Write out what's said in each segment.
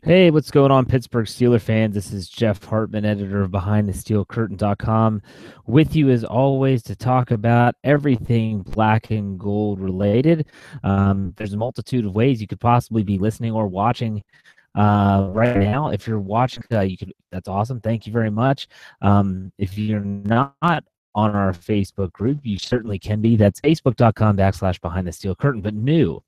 Hey, what's going on, Pittsburgh Steelers fans? This is Jeff Hartman, editor of BehindTheSteelCurtain.com, with you as always to talk about everything black and gold related. There's a multitude of ways you could possibly be listening or watching right now. If you're watching, you could. That's awesome. Thank you very much. If you're not on our Facebook group, you certainly can be. That's Facebook.com/BehindTheSteelCurtain, but new.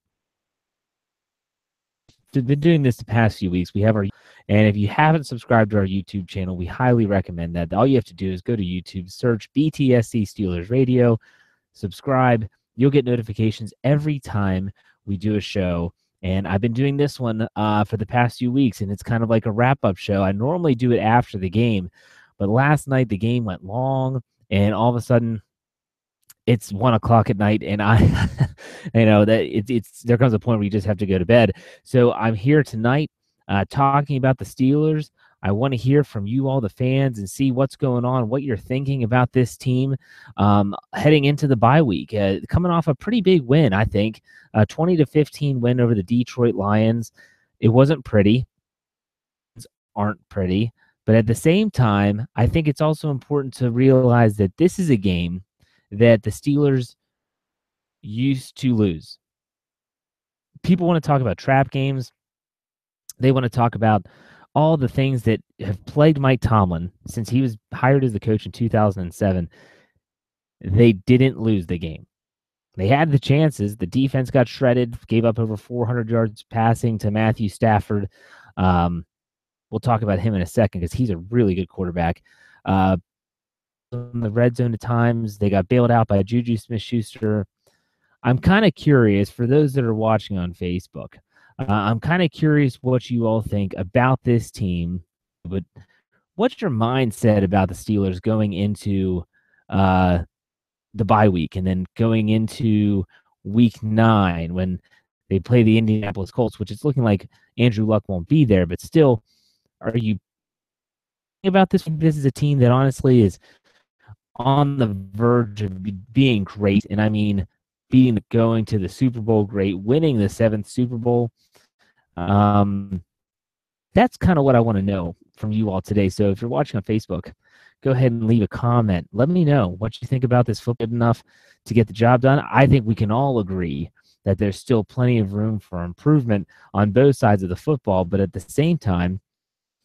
Been doing this the past few weeks. We have and if you haven't subscribed to our YouTube channel, we highly recommend that. All you have to do is go to YouTube, search BTSC Steelers Radio, subscribe. You'll get notifications every time we do a show. And I've been doing this one for the past few weeks, and it's kind of like a wrap-up show. I normally do it after the game, but last night the game went long, and all of a sudden it's 1 o'clock at night, and I, that it's there comes a point where you just have to go to bed. So I'm here tonight talking about the Steelers. I want to hear from you all, the fans, and see what's going on, what you're thinking about this team heading into the bye week. Coming off a pretty big win, I think, a 20-15 win over the Detroit Lions. It wasn't pretty. Aren't pretty. But at the same time, I think it's also important to realize that this is a game that the Steelers used to lose. People want to talk about trap games. They want to talk about all the things that have plagued Mike Tomlin since he was hired as the coach in 2007. They didn't lose the game. They had the chances. The defense got shredded, gave up over 400 yards passing to Matthew Stafford. We'll talk about him in a second because he's a really good quarterback. In the red zone at times, they got bailed out by Juju Smith-Schuster. I'm kind of curious, for those that are watching on Facebook, I'm kind of curious what you all think about this team. But what's your mindset about the Steelers going into the bye week and then going into week 9 when they play the Indianapolis Colts, which it's looking like Andrew Luck won't be there, but still, are you thinking about this? This is a team that honestly is on the verge of being great, and I mean going to the Super Bowl great, winning the 7th Super Bowl. That's kind of what I want to know from you all today. So if you're watching on Facebook, go ahead and leave a comment. Let me know what you think about this football. Good enough to get the job done. I think we can all agree that there's still plenty of room for improvement on both sides of the football, but at the same time,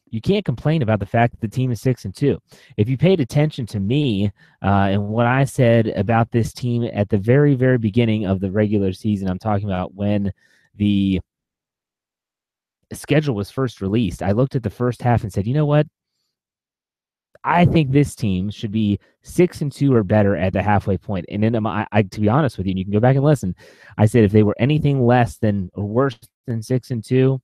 you can't complain about the fact that the team is 6-2. If you paid attention to me and what I said about this team at the very, very beginning of the regular season, I'm talking about when the schedule was first released, I looked at the first half and said, you know what? I think this team should be 6-2 or better at the halfway point. And then to be honest with you, and you can go back and listen, I said if they were anything less than or worse than 6-2,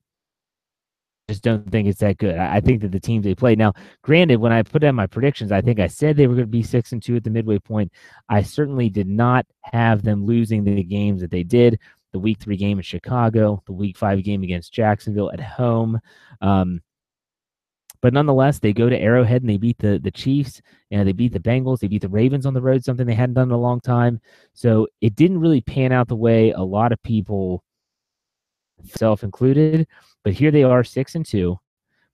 just don't think it's that good. I think that the teams they played. Now, granted, when I put in my predictions, I think I said they were going to be 6-2 at the midway point. I certainly did not have them losing the games that they did. The week 3 game in Chicago, the week 5 game against Jacksonville at home. But nonetheless, they go to Arrowhead and they beat the Chiefs, and they beat the Bengals. They beat the Ravens on the road, something they hadn't done in a long time. So it didn't really pan out the way a lot of people, self included. But here they are, 6-2.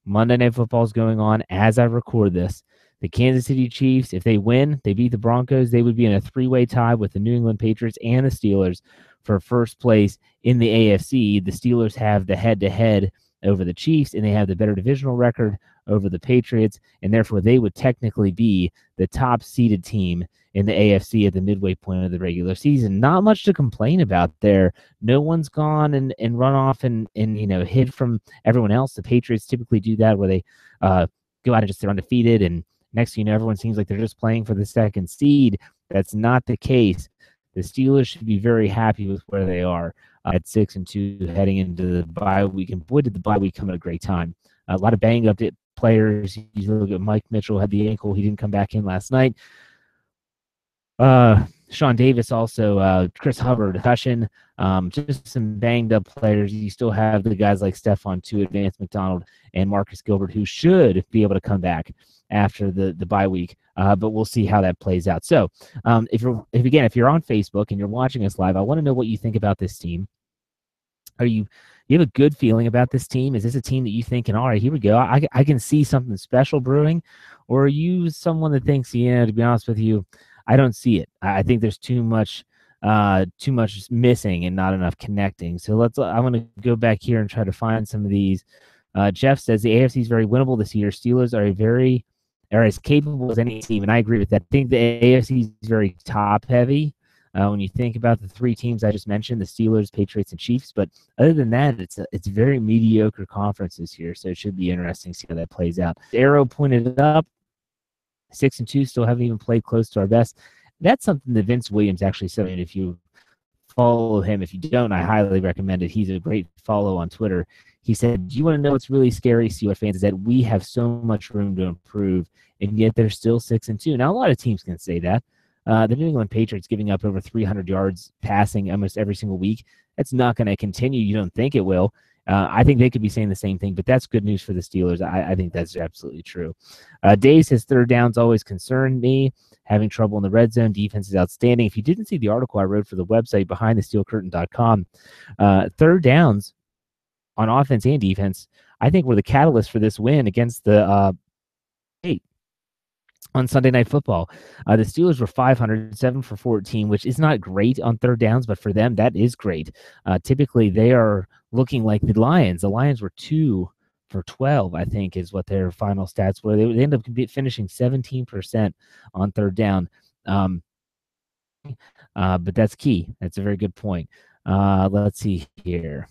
Monday Night Football is going on as I record this. The Kansas City Chiefs, if they win, they beat the Broncos, they would be in a 3-way tie with the New England Patriots and the Steelers for first place in the AFC. The Steelers have the head-to-head over the Chiefs, and they have the better divisional record over the Patriots, and therefore they would technically be the top-seeded team in the AFC at the midway point of the regular season. Not much to complain about there. No one's gone and run off and hid from everyone else. The Patriots typically do that where they go out and just they're undefeated, and next thing you know, everyone seems like they're just playing for the second seed. That's not the case. The Steelers should be very happy with where they are at 6-2 heading into the bye week. And boy, did the bye week come at a great time. A lot of banged up players. You look at Mike Mitchell, had the ankle. He didn't come back in last night. Sean Davis also, Chris Hubbard, concussion, just some banged up players. You still have the guys like Stephon Tuitt, Vance McDonald, and Marcus Gilbert, who should be able to come back after the bye week. But we'll see how that plays out. So if you're on Facebook and you're watching us live, I want to know what you think about this team. You have a good feeling about this team? Is this a team that you thinking, all right, here we go, I can see something special brewing? Or are you someone that thinks, to be honest with you, I don't see it. I think there's too much missing and not enough connecting. So I'm going to go back here and try to find some of these. Jeff says the AFC is very winnable this year. Steelers are as capable as any team, and I agree with that. I think the AFC is very top heavy. When you think about the three teams I just mentioned, the Steelers, Patriots, and Chiefs, but other than that, it's very mediocre conference this year, so it should be interesting to see how that plays out. Arrow pointed it up, 6-2, still haven't even played close to our best. That's something that Vince Williams actually said. And if you follow him, if you don't, I highly recommend it. He's a great follow on Twitter. He said, do you want to know what's really scary, Steelers fans, is that we have so much room to improve, and yet they're still 6-2. Now, a lot of teams can say that. The New England Patriots giving up over 300 yards passing almost every single week. That's not going to continue. You don't think it will. I think they could be saying the same thing, but that's good news for the Steelers. I think that's absolutely true. Dave says third downs always concern me. Having trouble in the red zone. Defense is outstanding. If you didn't see the article I wrote for the website behindthesteelcurtain.com, third downs on offense and defense, I think were the catalyst for this win against the 8 on Sunday Night Football. The Steelers were 500, 7 for 14, which is not great on third downs, but for them, that is great. Typically, they are looking like the Lions. The Lions were 2 for 12, I think, is what their final stats were. They ended up finishing 17% on third down. But that's key. That's a very good point. Let's see here.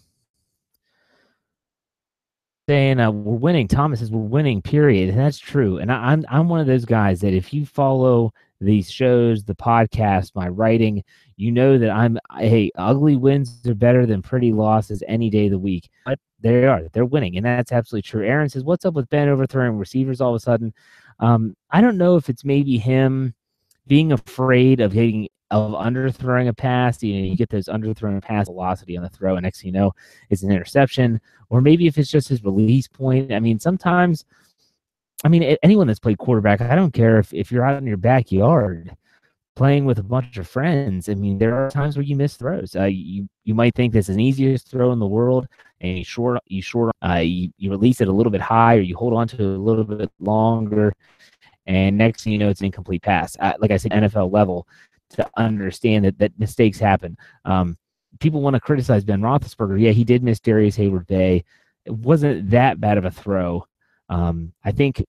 Saying we're winning. Thomas says we're winning, period. And that's true. And I'm one of those guys that if you follow these shows, the podcast, my writing, you know that ugly wins are better than pretty losses any day of the week. But they're winning, and that's absolutely true. Aaron says, what's up with Ben overthrowing receivers all of a sudden? I don't know if it's maybe him being afraid of underthrowing a pass. You get those underthrown pass velocity on the throw, and next thing you know, it's an interception. Or maybe if it's just his release point. Sometimes, anyone that's played quarterback, I don't care if you're out in your backyard playing with a bunch of friends. There are times where you miss throws. You might think this is the easiest throw in the world, and you release it a little bit high, or you hold on to it a little bit longer, and next thing you know, it's an incomplete pass. Like I said, NFL level, to understand that mistakes happen. People want to criticize Ben Roethlisberger. Yeah, he did miss Darius Hayward-Bay. It wasn't that bad of a throw. I think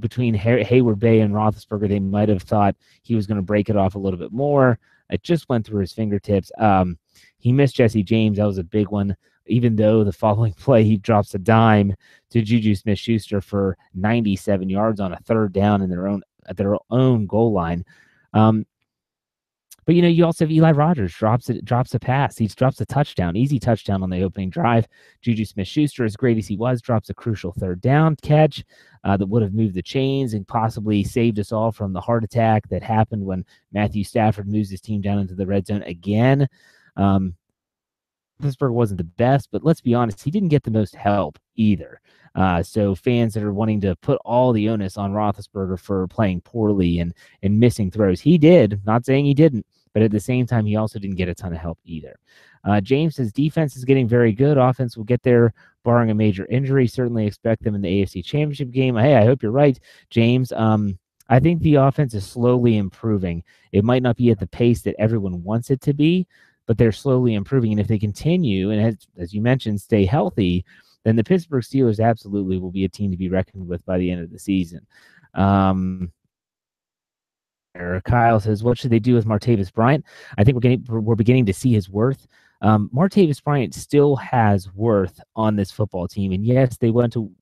between Hayward-Bay and Roethlisberger, they might have thought he was going to break it off a little bit more. It just went through his fingertips. He missed Jesse James. That was a big one. Even though the following play, he drops a dime to Juju Smith-Schuster for 97 yards on a third down at their own goal line. But you also have Eli Rogers drops a pass. He drops a touchdown, easy touchdown on the opening drive. Juju Smith-Schuster, as great as he was, drops a crucial third down catch that would have moved the chains and possibly saved us all from the heart attack that happened when Matthew Stafford moves his team down into the red zone again. Pittsburgh wasn't the best, but let's be honest, he didn't get the most help either. So fans that are wanting to put all the onus on Roethlisberger for playing poorly and missing throws, he did. Not saying he didn't, but at the same time, he also didn't get a ton of help either. James says defense is getting very good. Offense will get there, barring a major injury. Certainly expect them in the AFC Championship game. Hey, I hope you're right, James. I think the offense is slowly improving. It might not be at the pace that everyone wants it to be, but they're slowly improving. And if they continue, and as you mentioned, stay healthy, then the Pittsburgh Steelers absolutely will be a team to be reckoned with by the end of the season. Kyle says, what should they do with Martavis Bryant? I think we're beginning to see his worth. Martavis Bryant still has worth on this football team. And yes, they went to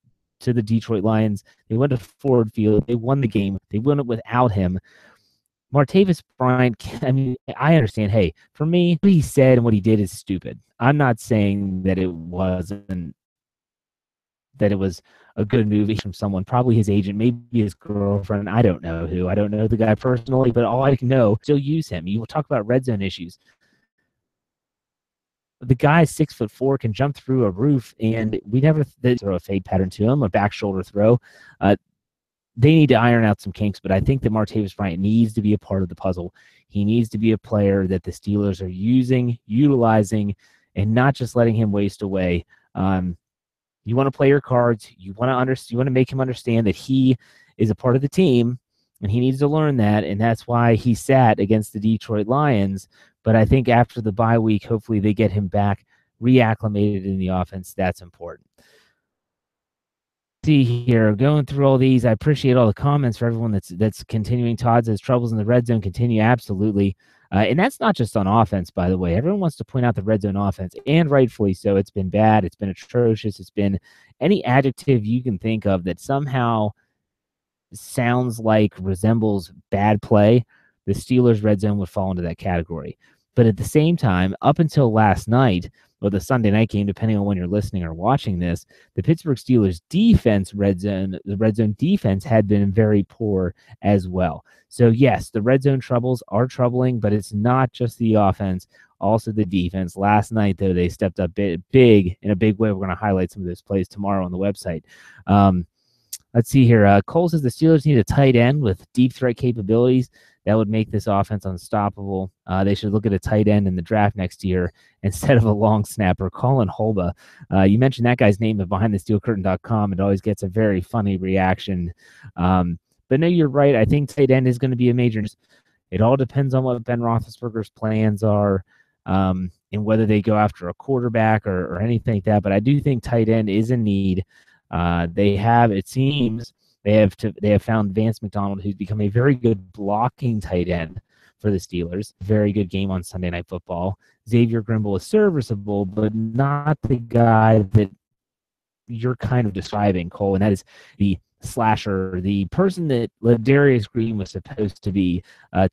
the Detroit Lions. They went to Ford Field. They won the game. They won it without him. Martavis Bryant, I understand, hey, for me, what he said and what he did is stupid. I'm not saying that it was a good movie from someone, probably his agent, maybe his girlfriend. I don't know who. I don't know the guy personally, but all I can know, still use him. You will talk about red zone issues. The guy's 6'4", can jump through a roof, and we never throw a fade pattern to him, a back shoulder throw. They need to iron out some kinks, but I think that Martavis Bryant needs to be a part of the puzzle. He needs to be a player that the Steelers are utilizing, and not just letting him waste away. You want to play your cards. You want to make him understand that he is a part of the team, and he needs to learn that. And that's why he sat against the Detroit Lions. But I think after the bye week, hopefully they get him back reacclimated in the offense. That's important. See here, going through all these. I appreciate all the comments for everyone that's continuing. Todd says troubles in the red zone continue. Absolutely. And that's not just on offense, by the way. Everyone wants to point out the red zone offense, and rightfully so. It's been bad. It's been atrocious. It's been any adjective you can think of that somehow sounds like resembles bad play. The Steelers' red zone would fall into that category. But at the same time, up until last night, or the Sunday night game, depending on when you're listening or watching this, the Pittsburgh Steelers defense, the red zone defense had been very poor as well. So yes, the red zone troubles are troubling, but it's not just the offense, also the defense. Last night, though, they stepped up big in a big way. We're going to highlight some of those plays tomorrow on the website. Let's see here. Cole says the Steelers need a tight end with deep threat capabilities. That would make this offense unstoppable. They should look at a tight end in the draft next year instead of a long snapper. Colin Holba. You mentioned that guy's name at BehindTheSteelCurtain.com. It always gets a very funny reaction. But no, you're right. I think tight end is going to be a major. It all depends on what Ben Roethlisberger's plans are, and whether they go after a quarterback or anything like that. But I do think tight end is a need. It seems they have found Vance McDonald, who's become a very good blocking tight end for the Steelers. Very good game on Sunday Night Football. Xavier Grimble is serviceable, but not the guy that you're kind of describing, Cole, and that is the slasher, the person that Ladarius Green was supposed to be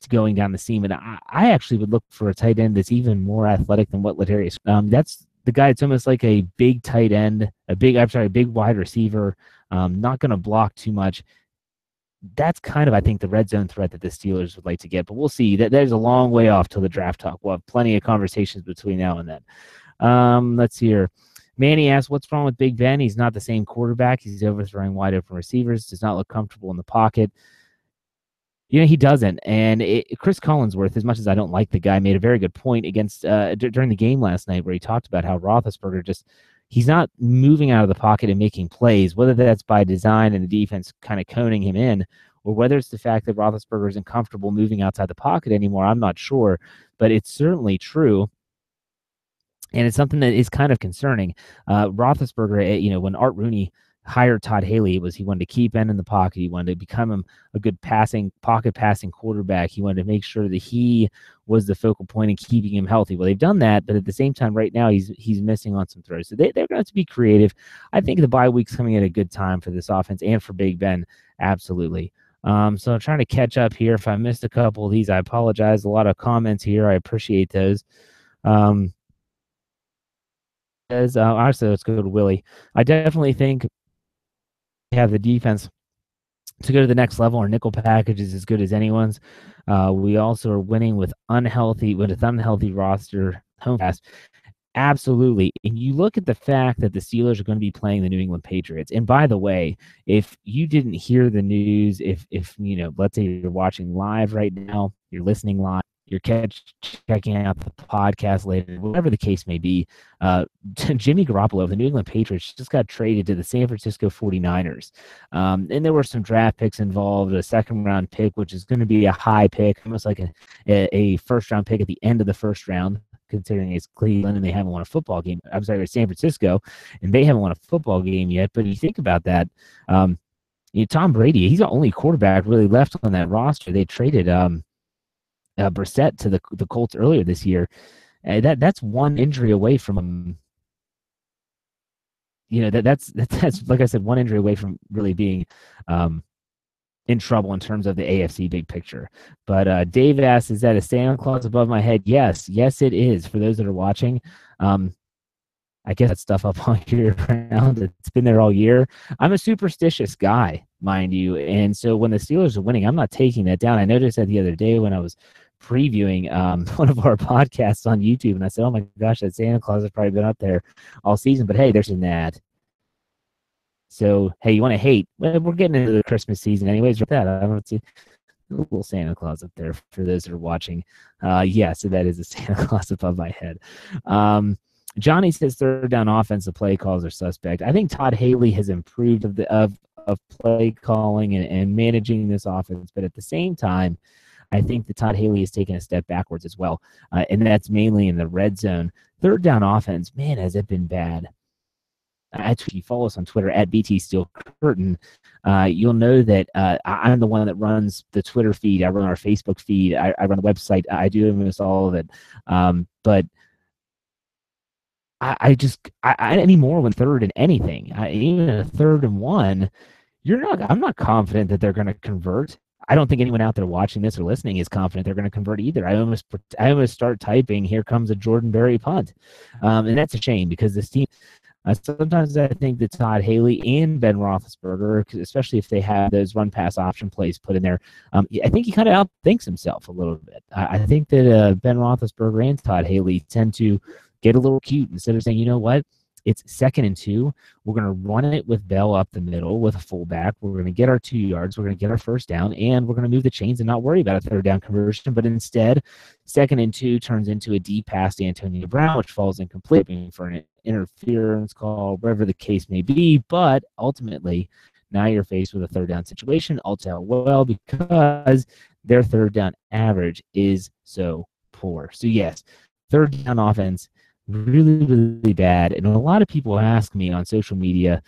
going down the seam. And I actually would look for a tight end that's even more athletic than what Ladarius. That's the guy. It's almost like a big tight end, a big wide receiver, not going to block too much. That's kind of, I think, the red zone threat that the Steelers would like to get. But we'll see. There's a long way off till the draft talk. We'll have plenty of conversations between now and then. Let's see here. Manny asks, what's wrong with Big Ben? He's not the same quarterback. He's overthrowing wide open receivers, does not look comfortable in the pocket. He doesn't. And Chris Collinsworth, as much as I don't like the guy, made a very good point against during the game last night where he talked about how Roethlisberger he's not moving out of the pocket and making plays, whether that's by design and the defense kind of coning him in, or whether it's the fact that Roethlisberger isn't comfortable moving outside the pocket anymore. I'm not sure, but it's certainly true. And it's something that is kind of concerning. Roethlisberger, when Art Rooney hired Todd Haley, he wanted to keep Ben in the pocket. He wanted to become him a good pocket passing quarterback. He wanted to make sure that he was the focal point in keeping him healthy. Well, they've done that, but at the same time, right now, he's missing on some throws. So they're going to have to be creative. I think the bye week's coming at a good time for this offense and for Big Ben. Absolutely. So I'm trying to catch up here. If I missed a couple of these, I apologize. A lot of comments here. I appreciate those. Honestly, let's go to Willie. I definitely think we have the defense to go to the next level. Our nickel package is as good as anyone's. We also are winning with unhealthy roster home fast. Absolutely. And you look at the fact that the Steelers are going to be playing the New England Patriots. And by the way, if you didn't hear the news, if let's say you're watching live right now, you're listening live, you're checking out the podcast later, whatever the case may be, Jimmy Garoppolo of the New England Patriots just got traded to the San Francisco 49ers. And there were some draft picks involved, a second-round pick, which is going to be a high pick, almost like a first-round pick at the end of the first round, considering it's Cleveland and they haven't won a football game. I'm sorry, it's San Francisco, and they haven't won a football game yet. But you think about that, Tom Brady, he's the only quarterback really left on that roster. They traded Brissett to the Colts earlier this year. That's one injury away from that's like I said, one injury away from really being in trouble in terms of the AFC big picture. But Dave asks, is that a Santa Claus above my head? Yes, it is. For those that are watching, I guess that stuff up all year round. It's been there all year. I'm a superstitious guy, mind you, and so when the Steelers are winning, I'm not taking that down. I noticed that the other day when I was previewing one of our podcasts on YouTube, and I said, oh my gosh, that Santa Claus has probably been up there all season. But hey, there's an ad. So hey, you want to hate? Well, we're getting into the Christmas season anyways. With that, I don't see a little Santa Claus up there for those that are watching. So that is a Santa Claus above my head. Johnny says third down offense, the play calls are suspect. I think Todd Haley has improved of play calling and managing this offense, but at the same time, I think that Todd Haley has taken a step backwards as well, and that's mainly in the red zone. Third down offense, man, has it been bad. If you follow us on Twitter at BT Steel Curtain, you'll know that I'm the one that runs the Twitter feed. I run our Facebook feed. I run the website. I do almost all of it. But I anymore when third and anything, even a third and one, I'm not confident that they're going to convert. I don't think anyone out there watching this or listening is confident they're going to convert either. I almost start typing, "Here comes a Jordan Berry punt," and that's a shame because this team. Sometimes I think that Todd Haley and Ben Roethlisberger, especially if they have those run-pass option plays put in there, I think he kind of outthinks himself a little bit. I think that Ben Roethlisberger and Todd Haley tend to get a little cute instead of saying, you know what, it's 2nd and 2. We're going to run it with Bell up the middle with a fullback. We're going to get our 2 yards. We're going to get our first down, and we're going to move the chains and not worry about a third down conversion. But instead, 2nd and 2 turns into a deep pass to Antonio Brown, which falls incomplete for an interference call, whatever the case may be. But ultimately, now you're faced with a third down situation, all too well, because their third down average is so poor. So yes, third down offense, really, really bad. And a lot of people ask me on social media,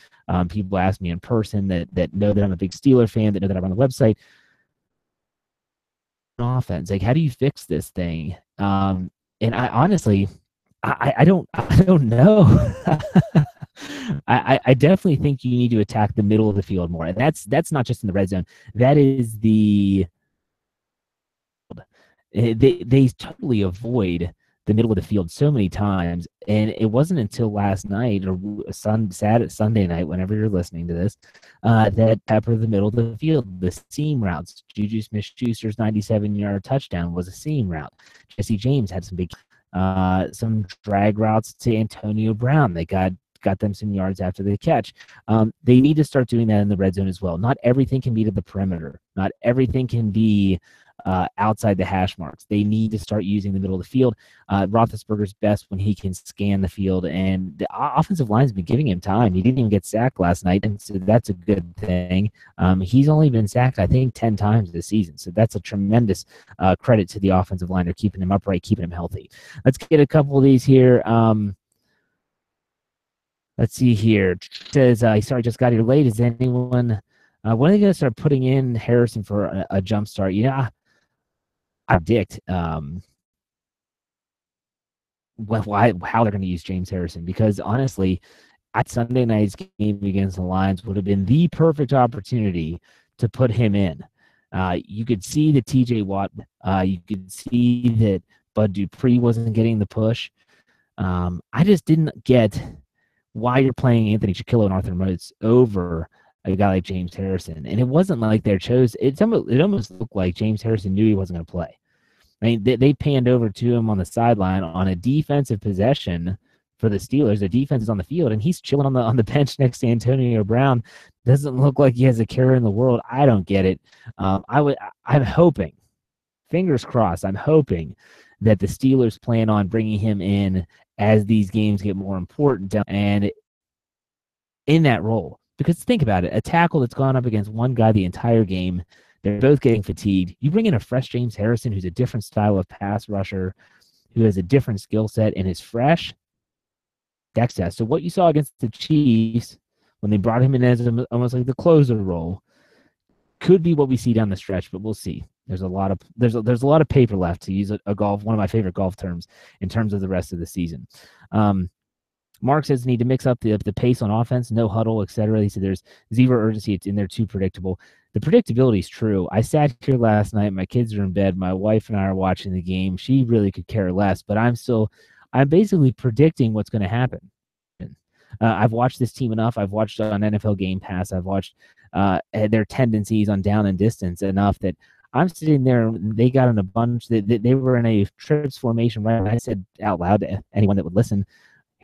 people ask me in person that know that I'm a big Steeler fan, that know that I run the website. Offense, like, how do you fix this thing? And I honestly, I don't know. I definitely think you need to attack the middle of the field more, and that's not just in the red zone. That is they totally avoid the middle of the field so many times, and it wasn't until last night or Sunday night, whenever you're listening to this, that pepper the middle of the field, the seam routes. Juju Smith-Schuster's 97-yard touchdown was a seam route. Jesse James had some drag routes to Antonio Brown. They got them some yards after the catch. They need to start doing that in the red zone as well. Not everything can be to the perimeter. Not everything can be outside the hash marks. They need to start using the middle of the field. Roethlisberger's best when he can scan the field, and the offensive line's been giving him time. He didn't even get sacked last night, and so that's a good thing. He's only been sacked, I think, 10 times this season, so that's a tremendous credit to the offensive line. They're keeping him upright, keeping him healthy. Let's get a couple of these here. Let's see here. It says, sorry, just got here late. Is anyone, when are they going to start putting in Harrison for a jump start? Yeah, I predict how they're going to use James Harrison, because honestly, at Sunday night's game against the Lions would have been the perfect opportunity to put him in. You could see that TJ Watt, you could see that Bud Dupree wasn't getting the push. I just didn't get why you're playing Anthony Chiquillo and Arthur Motes over a guy like James Harrison. And it wasn't like they chose. It almost looked like James Harrison knew he wasn't going to play. I mean, they panned over to him on the sideline on a defensive possession for the Steelers. The defense is on the field, and he's chilling on the bench next to Antonio Brown. Doesn't look like he has a care in the world. I don't get it. I'm hoping, fingers crossed, I'm hoping that the Steelers plan on bringing him in as these games get more important and in that role. Because think about it, a tackle that's gone up against one guy the entire game, they're both getting fatigued. You bring in a fresh James Harrison who's a different style of pass rusher, who has a different skill set and is fresh. Dex test. So what you saw against the Chiefs when they brought him in as almost like the closer role could be what we see down the stretch, but we'll see. There's a lot of paper left, to use one of my favorite golf terms, in terms of the rest of the season. Mark says need to mix up the pace on offense, no huddle, etc. He said there's zero urgency. It's in there too predictable. The predictability is true. I sat here last night. My kids are in bed. My wife and I are watching the game. She really could care less, but I'm basically predicting what's going to happen. I've watched this team enough. I've watched on NFL Game Pass. I've watched their tendencies on down and distance enough that I'm sitting there. They got in a bunch. They were in a trips formation, right? And I said out loud to anyone that would listen,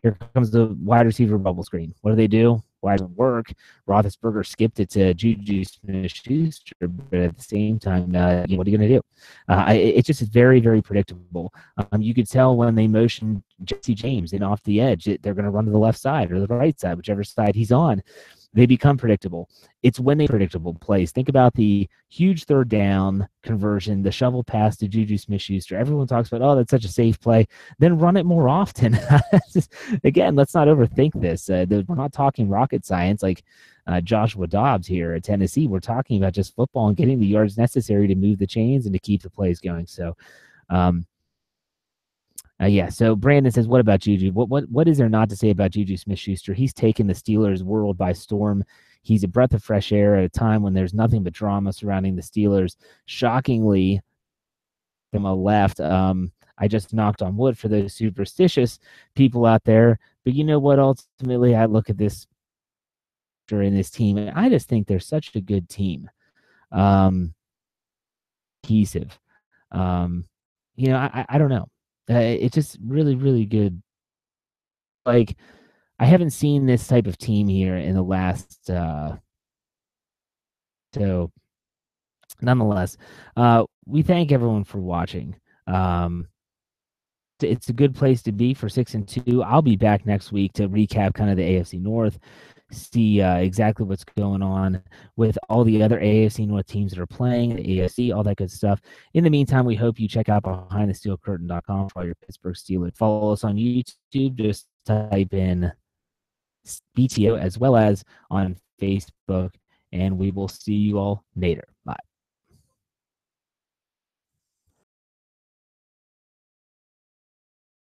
here comes the wide receiver bubble screen. What do? why it doesn't work. Roethlisberger skipped it to Juju Smith-Schuster, but at the same time, what are you going to do? It's just very, very predictable. You could tell when they motion Jesse James in off the edge, they're going to run to the left side or the right side, whichever side he's on. They become predictable. It's when they predictable plays. Think about the huge third down conversion, the shovel pass to Juju Smith-Schuster. Everyone talks about, oh, that's such a safe play. Then run it more often. Again, let's not overthink this. We're not talking rocket science like Joshua Dobbs here at Tennessee. We're talking about just football and getting the yards necessary to move the chains and to keep the plays going. So, so Brandon says, what about Juju? What is there not to say about Juju Smith-Schuster? He's taken the Steelers' world by storm. He's a breath of fresh air at a time when there's nothing but drama surrounding the Steelers. Shockingly, from a left, I just knocked on wood for those superstitious people out there. But you know what? Ultimately, I look at this in this team, and I just think they're such a good team. Cohesive. I don't know. It's just really, really good. Like, I haven't seen this type of team here in the last. So, nonetheless, we thank everyone for watching. It's a good place to be for 6-2. I'll be back next week to recap kind of the AFC North, see exactly what's going on with all the other AFC North teams that are playing, the AFC, all that good stuff. In the meantime, we hope you check out BehindTheSteelCurtain.com for all your Pittsburgh Steelers. Follow us on YouTube. Just type in BTO as well as on Facebook, and we will see you all later.